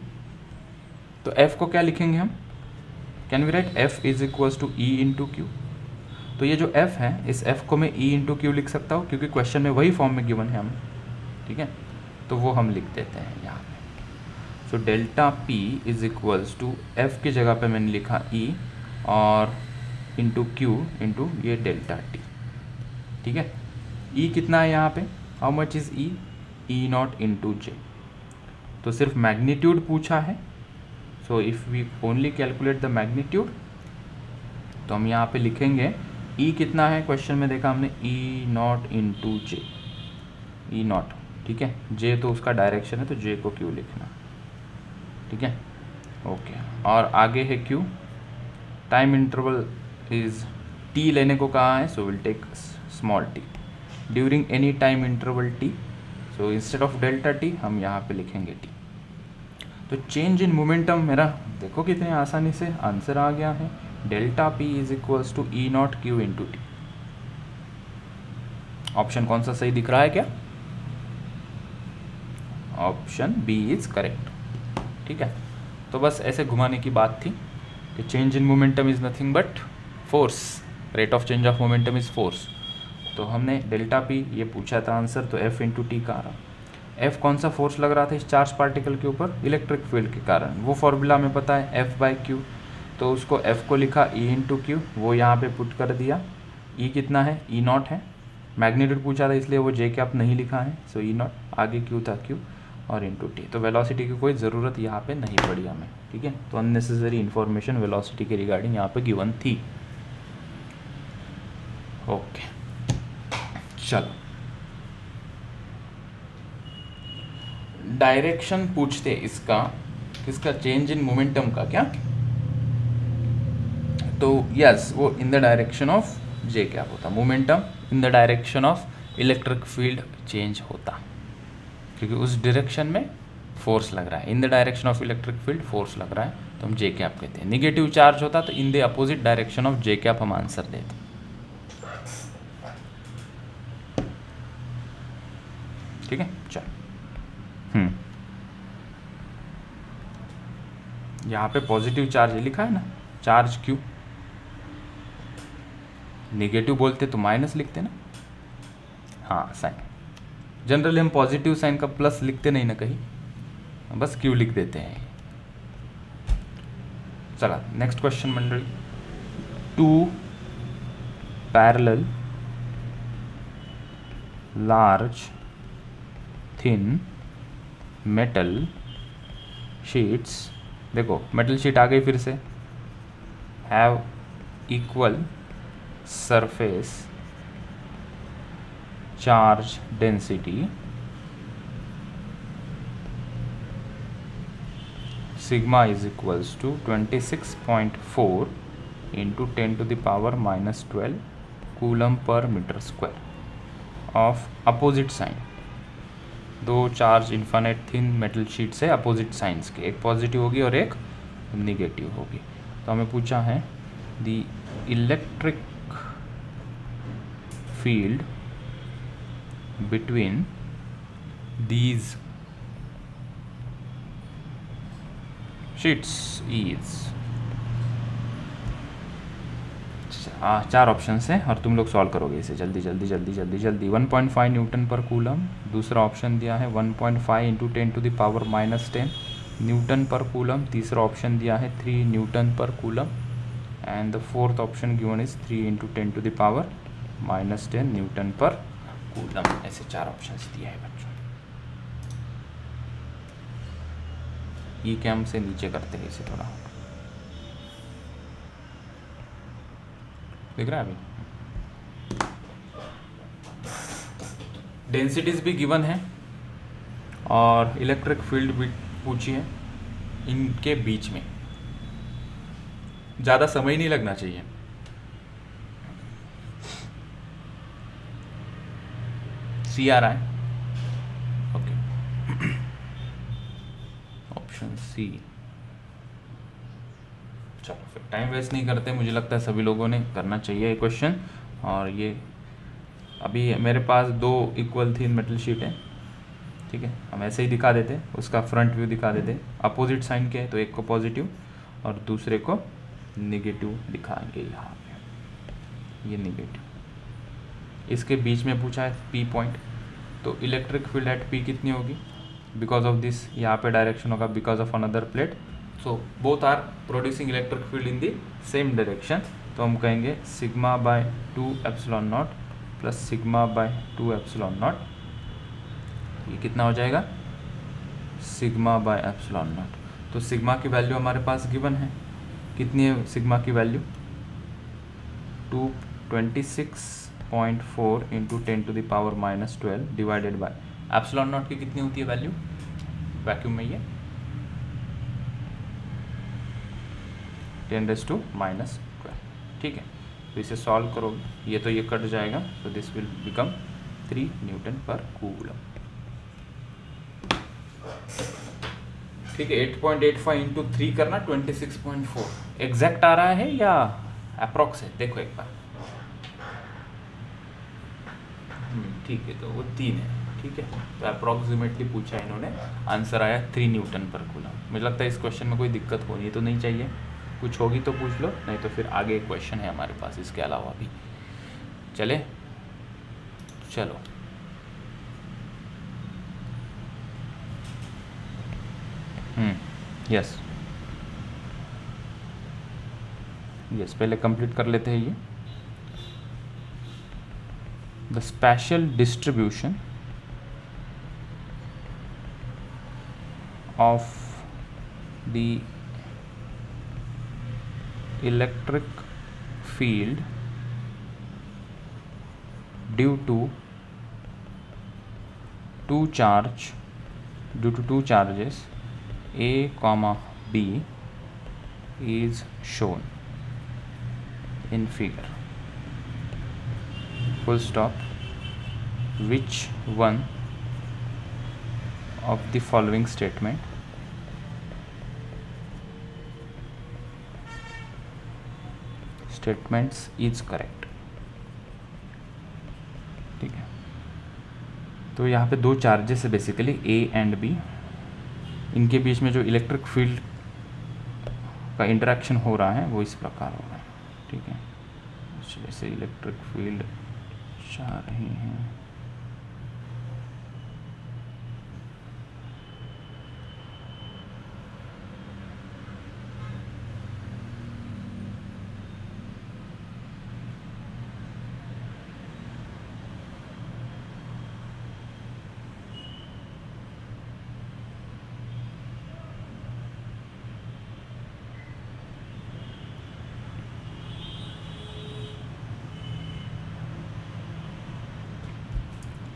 तो एफ को क्या लिखेंगे हम? Can we write F is equals to E into Q. तो ये जो एफ है, इस एफ को मैं ई इंटू क्यू लिख सकता हूँ, क्योंकि क्वेश्चन में वही फॉर्म में गिवन है हमें, ठीक है। तो वो हम लिख देते हैं यहाँ पे। So delta P is equals to F की जगह पे मैंने लिखा ई और इंटू क्यू इंटू ये डेल्टा टी, ठीक है। ई कितना है यहाँ पे? How much is E? E not into J. तो सिर्फ मैग्नीट्यूड पूछा है। So if we only calculate the magnitude, तो हम यहाँ पे लिखेंगे ई कितना है, क्वेश्चन में देखा हमने E not into J, E not, ठीक है। जे तो उसका डायरेक्शन है, तो जे को क्यू लिखना, ठीक है, ओके। और आगे है Q, time interval is T लेने को कहा है, so will take small T during any time interval T. So instead of delta T हम यहाँ पे लिखेंगे टी। तो चेंज इन मोमेंटम मेरा देखो कितने आसानी से आंसर आ गया है, delta P is equals to E naught Q into T. Option कौन सा सही दिख रहा है क्या? ऑप्शन बी इज करेक्ट, ठीक है। तो बस ऐसे घुमाने की बात थी कि change in momentum is nothing but force, rate of change of momentum is force. तो हमने डेल्टा पी ये पूछा था आंसर, तो एफ इंटू टी का आ रहा। एफ कौन सा फोर्स लग रहा था इस चार्ज पार्टिकल के ऊपर? इलेक्ट्रिक फील्ड के कारण। वो फॉर्मूला हमें पता है एफ बाई क्यू, तो उसको एफ को लिखा ई इंटू क्यू, वो यहाँ पे पुट कर दिया। ई कितना है? ई नॉट है। मैग्नीट्यूड पूछा था इसलिए वो जे कैप नहीं लिखा है, सो ई नॉट, आगे क्यू था क्यू और इंटू टी। तो वेलोसिटी की कोई ज़रूरत यहाँ पे नहीं पड़ी हमें, ठीक है। तो अननेसेसरी इन्फॉर्मेशन वेलोसिटी के रिगार्डिंग यहाँ पे गिवन थी। ओके चलो, डायरेक्शन पूछते इसका, किसका? चेंज इन मोमेंटम का क्या? तो यस, वो इन द डायरेक्शन ऑफ जे क्या होता, momentum in the direction of electric field change होता, क्योंकि उस डायरेक्शन में फोर्स लग रहा है। In the direction of electric field force लग रहा है, तो हम जे कैप कहते हैं। निगेटिव चार्ज होता तो in the opposite direction of J cap हम आंसर देते। ठीक है, चलो। यहाँ पे पॉजिटिव चार्ज लिखा है ना, चार्ज क्यू। नेगेटिव बोलते तो माइनस लिखते ना, हाँ साइन। जनरली हम पॉजिटिव साइन का प्लस लिखते नहीं ना कहीं, बस क्यू लिख देते हैं। चला नेक्स्ट क्वेश्चन मंडली। Two parallel large thin metal sheets, देखो मेटल शीट आ गई फिर से, have equal surface charge density sigma is equals to 26.4 into 10⁻⁻12 coulomb per metre square of opposite sign. दो charge infinite thin metal sheet से opposite signs के, एक positive होगी और एक निगेटिव होगी। तो हमें पूछा है the electric field between these sheets is, चार ऑप्शन हैं और तुम लोग सॉल्व करोगे इसे जल्दी जल्दी जल्दी जल्दी जल्दी। 1.5 न्यूटन पर कूलम, दूसरा ऑप्शन दिया है 1.5 इंटू 10⁻⁻10 न्यूटन पर कूलम, तीसरा ऑप्शन दिया है 3 न्यूटन पर coulomb, and the fourth option given is 3 into 10⁻⁻10 Newton पर कूलम। ऐसे चार ऑप्शन दिया है बच्चों। ये कैम से नीचे करते हैं इसे थोड़ा, दिख रहा है अभी? डेंसिटीज भी गिवन है और इलेक्ट्रिक फील्ड भी पूछी है। इनके बीच में ज़्यादा समय नहीं लगना चाहिए। सी आ रहा है, ओके। ऑप्शन सी चलो फिर टाइम वेस्ट नहीं करते, मुझे लगता है सभी लोगों ने करना चाहिए ये क्वेश्चन। और ये अभी मेरे पास 2 इक्वल थी मेटल शीट है, ठीक है, हम ऐसे ही दिखा देते, उसका फ्रंट व्यू दिखा देते, अपोजिट साइन के है तो एक को पॉजिटिव और दूसरे को निगेटिव दिखाएंगे यहाँ पे, ये निगेटिव। इसके बीच में पूछा है पी पॉइंट, तो इलेक्ट्रिक फील्ड एट पी कितनी होगी, बिकॉज ऑफ दिस यहाँ पे डायरेक्शन होगा because of another plate, so both are producing electric field in the same direction, तो हम कहेंगे sigma by 2 epsilon not plus sigma by 2 epsilon naught, ये कितना हो जाएगा सिग्मा बाय एप्सिलॉन नॉट। तो सिग्मा की वैल्यू हमारे पास गिवन है, कितनी है सिग्मा की value 226.4 into 10⁻⁻12 divided by epsilon not की कितनी होती है वैल्यू वैक्यूम में, ये 10⁻⁻12, ठीक है। तो इसे सॉल्व करोगे, ये तो ये कट जाएगा, तो दिस विल बिकम 3 न्यूटन पर कूलम, ठीक है। 8.85 इंटू 3 करना 26.4, एग्जैक्ट आ रहा है या अप्रॉक्स है, देखो एक बार, ठीक है, तो वो 3 है, ठीक है, तो अप्रॉक्सीमेटली पूछा इन्होंने, आंसर आया 3 न्यूटन पर कूलम। मुझे लगता है इस क्वेश्चन में कोई दिक्कत होनी तो नहीं चाहिए, कुछ होगी तो पूछ लो, नहीं तो फिर आगे एक क्वेश्चन है हमारे पास इसके अलावा भी, चले चलो। यस यस, पहले कंप्लीट कर लेते हैं ये। The spatial distribution of the electric field due to two charges A, B is shown in figure, full stop. Which one of the following statements is correct, ठीक है। तो यहाँ पे 2 चार्जेस है बेसिकली A एंड B, इनके बीच में जो electric field का इंटरेक्शन हो रहा है वो इस प्रकार हो रहा है, ठीक है। जैसे इलेक्ट्रिक फील्ड जा रही हैं,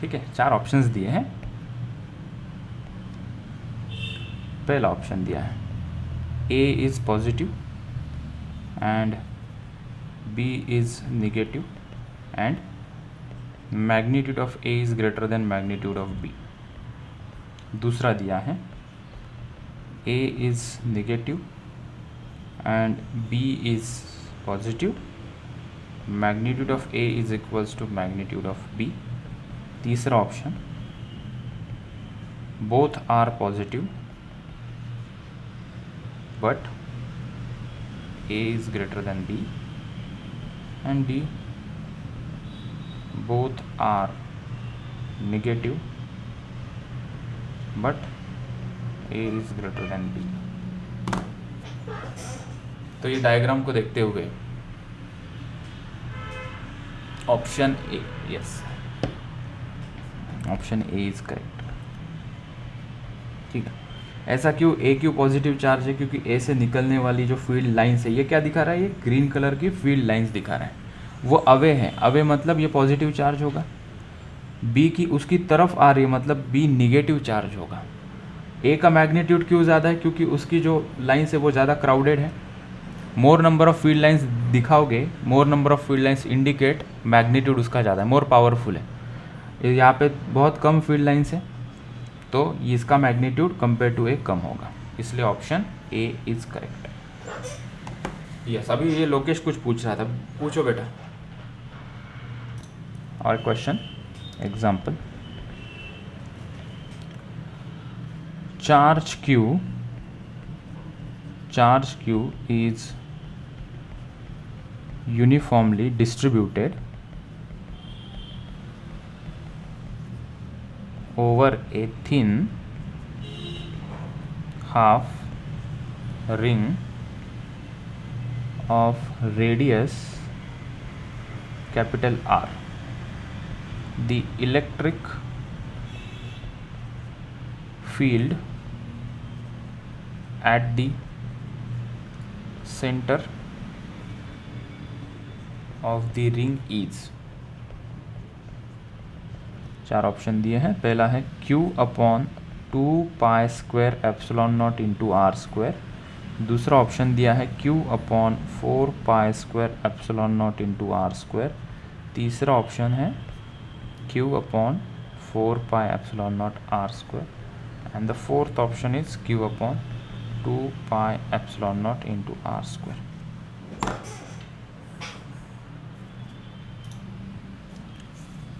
ठीक है। 4 ऑप्शंस दिए हैं, पहला ऑप्शन दिया है A is positive and B is negative and magnitude of A is greater than magnitude of B। दूसरा दिया है A is negative and B is positive, magnitude of A is equals to magnitude of B। तीसरा option both are positive but A is greater than B, and D both are negative but A is greater than B। तो ये diagram को देखते हुए option A, yes option A is correct, ठीक है। ऐसा क्यों, ए क्यों पॉजिटिव चार्ज है, क्योंकि ए से निकलने वाली जो फील्ड लाइंस है, ये क्या दिखा रहा है, ये ग्रीन कलर की फील्ड लाइंस दिखा रहा है, वो अवे है, अवे मतलब ये पॉजिटिव चार्ज होगा। बी की उसकी तरफ आ रही है मतलब बी निगेटिव चार्ज होगा। ए का मैग्नीट्यूड क्यों ज़्यादा है, क्योंकि उसकी जो लाइंस है वो ज़्यादा क्राउडेड है। More number of field lines दिखाओगे, more number of field lines indicate magnitude उसका ज़्यादा है, मोर पावरफुल है। यहाँ पे बहुत कम फील्ड लाइंस है तो इसका मैग्नीट्यूड कंपेयर टू ए कम होगा, इसलिए option A is correct. Yes, अभी ये लोकेश कुछ पूछ रहा था, पूछो बेटा। और question example, charge q is uniformly distributed over a thin half ring of radius capital R. The electric field at the center of the ring is, चार ऑप्शन दिए हैं। पहला है Q upon 2π² epsilon not into R square. दूसरा option दिया है Q upon 4π² epsilon not into R square. तीसरा option है Q upon 4π epsilon not R square. And the fourth option is Q upon 2π epsilon not into R square.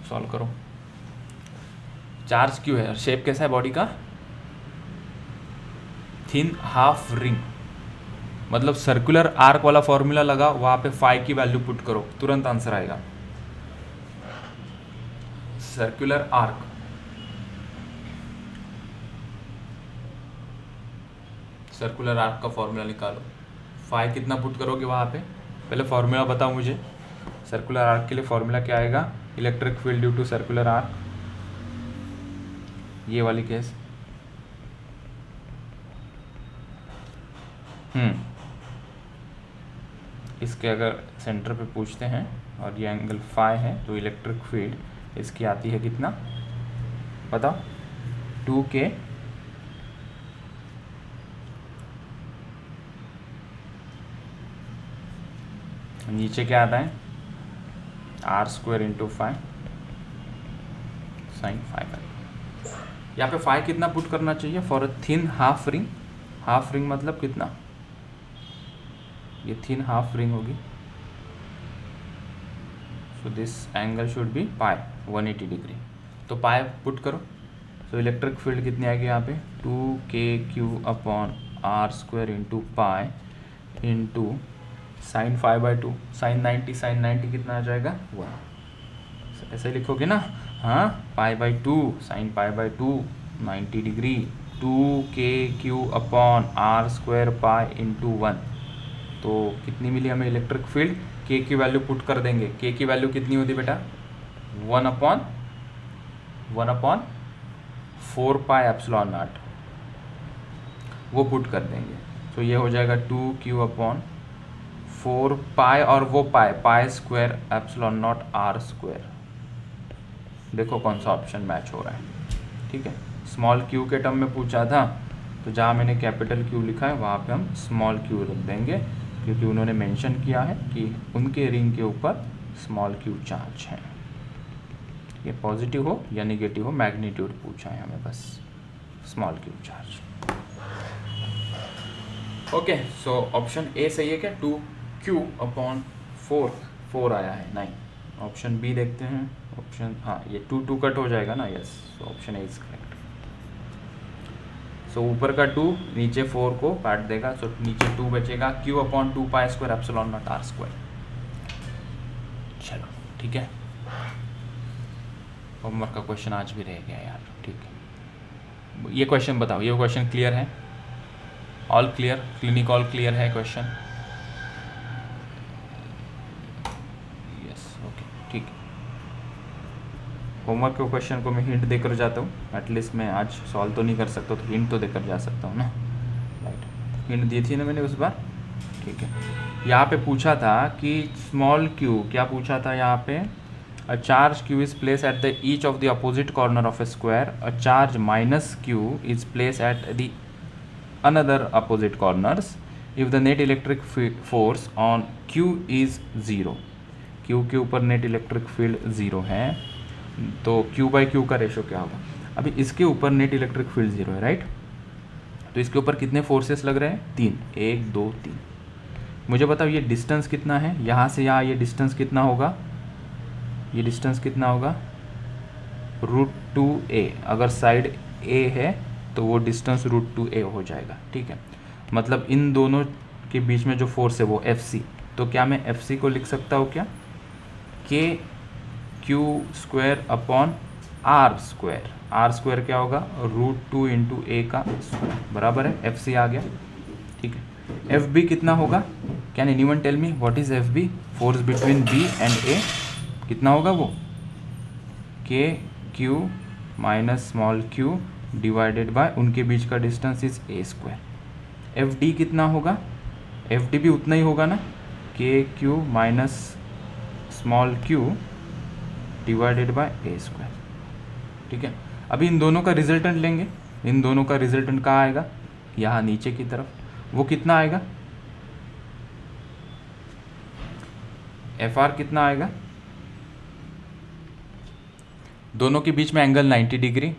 Solve करो। Charge क्यों है, shape कैसा है बॉडी का, थिन हाफ रिंग, मतलब circular arc वाला फॉर्मूला लगा, वहां पे फाई की वैल्यू पुट करो, तुरंत आंसर आएगा। सर्कुलर आर्क, सर्कुलर आर्क का फॉर्मूला निकालो, फाई कितना पुट करोगे वहां पे, पहले फॉर्मूला बताओ मुझे। सर्कुलर आर्क के लिए फॉर्मूला क्या आएगा, electric field due to circular arc, ये वाली केस। इसके अगर सेंटर पे पूछते हैं और ये एंगल फाई है तो इलेक्ट्रिक फील्ड इसकी आती है कितना बताओ, 2K नीचे क्या आता है R square into five sine five. यहाँ पे फाइव कितना पुट करना चाहिए for a thin half ring, half ring मतलब कितना, ये थिन हाफ रिंग होगी, so this angle should be pi 180 degree, तो पाई पुट करो। सो इलेक्ट्रिक फील्ड कितनी आएगी यहाँ पे 2KQ upon R square into pi into sine 5/2, sine 90 कितना आ जाएगा 1, ऐसे लिखोगे ना, हाँ π/2 sine π/2 90 degree 2KQ upon R square pi into 1, तो कितनी मिली हमें इलेक्ट्रिक फील्ड, K की वैल्यू पुट कर देंगे, K की वैल्यू कितनी होती बेटा 1/4π एप्सिलॉन नॉट, वो पुट कर देंगे, तो ये हो जाएगा 2Q अपॉन 4π और वो pi square epsilon not R square. देखो कौन सा ऑप्शन मैच हो रहा है, ठीक है। स्मॉल q के टर्म में पूछा था, तो जहाँ मैंने कैपिटल Q लिखा है वहाँ पे हम स्मॉल q रख देंगे, क्योंकि उन्होंने मेंशन किया है कि उनके रिंग के ऊपर स्मॉल q चार्ज है, ये पॉजिटिव हो या निगेटिव हो, मैग्नीट्यूड पूछा है हमें बस, स्मॉल q चार्ज। ओके, सो ऑप्शन ए सही है क्या, 2Q अपॉन 4 आया है 9। ऑप्शन बी देखते हैं, ऑप्शन हाँ ये 2 कट हो जाएगा ना, yes, so option A is correct. So ऊपर का 2 नीचे 4 को काट देगा, सो नीचे 2 बचेगा, Q upon 2π² epsilon not R square. चलो ठीक है, होमवर्क का क्वेश्चन आज भी रह गया यार, ठीक है। ये क्वेश्चन बताओ, ये क्वेश्चन क्लियर है, all clear, clinic all clear है क्वेश्चन, यस ओके ठीक है। होमवर्क के क्वेश्चन को मैं हिंट देकर जाता हूँ, एटलीस्ट मैं आज सॉल्व तो नहीं कर सकता, तो हिंट तो देकर जा सकता हूँ ना, राइट, हिंट दी थी ना मैंने उस बार, ठीक है। यहाँ पे पूछा था कि स्मॉल q, क्या पूछा था यहाँ पे, a charge q is place at the each of the opposite corner of A square, a charge -q is place at the another opposite corners if the net electric force on Q is 0, Q के ऊपर net electric field 0 है, तो Q/Q का ratio क्या होगा। अभी इसके ऊपर नेट इलेक्ट्रिक फील्ड 0 है, राइट, तो इसके ऊपर कितने फोर्सेस लग रहे हैं 3, 1 2 3, मुझे बताओ ये डिस्टेंस कितना है, यहाँ से यहाँ ये डिस्टेंस कितना होगा, ये डिस्टेंस कितना होगा √2a। अगर साइड a है तो वो डिस्टेंस √2a हो जाएगा, ठीक है। मतलब इन दोनों के बीच में जो फोर्स है वो FC, तो क्या मैं FC को लिख सकता हूँ क्या, KQ² अपॉन R²। R² क्या होगा √2 इंटू a का स्क्वायर, बराबर है FC आ गया, ठीक है। FB कितना होगा, can anyone tell me what is FB, force between B and A, कितना होगा वो KQ minus small q divided by उनके बीच का डिस्टेंस इज a²। FD कितना होगा, FD भी उतना ही होगा ना, KQ minus small q divided bye a², ठीक है। अभी इन दोनों का रिजल्टेंट लेंगे, इन दोनों का रिजल्टेंट कहाँ आएगा, यहाँ नीचे की तरफ, वो कितना आएगा FR कितना आएगा, दोनों के बीच में एंगल 90 डिग्री,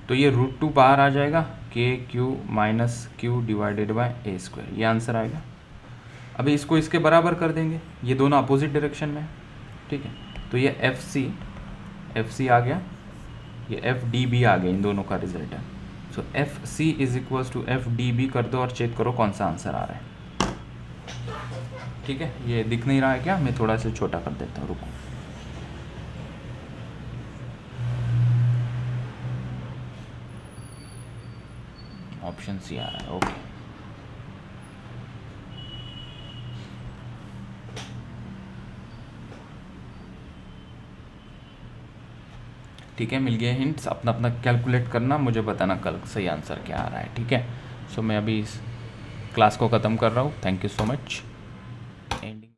तो ये √2 बाहर आ जाएगा, KQ minus Q divided bye a², ये आंसर आएगा। अभी इसको इसके बराबर कर देंगे, ये दोनों अपोजिट डायरेक्शन में है, ठीक है। तो ये FC आ गया, ये FDB आ गया, इन दोनों का रिजल्ट है। So FC is equals to FDB कर दो और चेक करो कौन सा आंसर आ रहा है, ठीक है। ये दिख नहीं रहा है क्या, मैं थोड़ा सा छोटा कर देता हूँ, रुको। ऑप्शन C आ रहा है, ओके। ठीक है, मिल गए हिंट्स, अपना अपना कैलकुलेट करना, मुझे बताना कल सही आंसर क्या आ रहा है, ठीक है। सो मैं अभी इस क्लास को ख़त्म कर रहा हूँ, thank you so much. Ending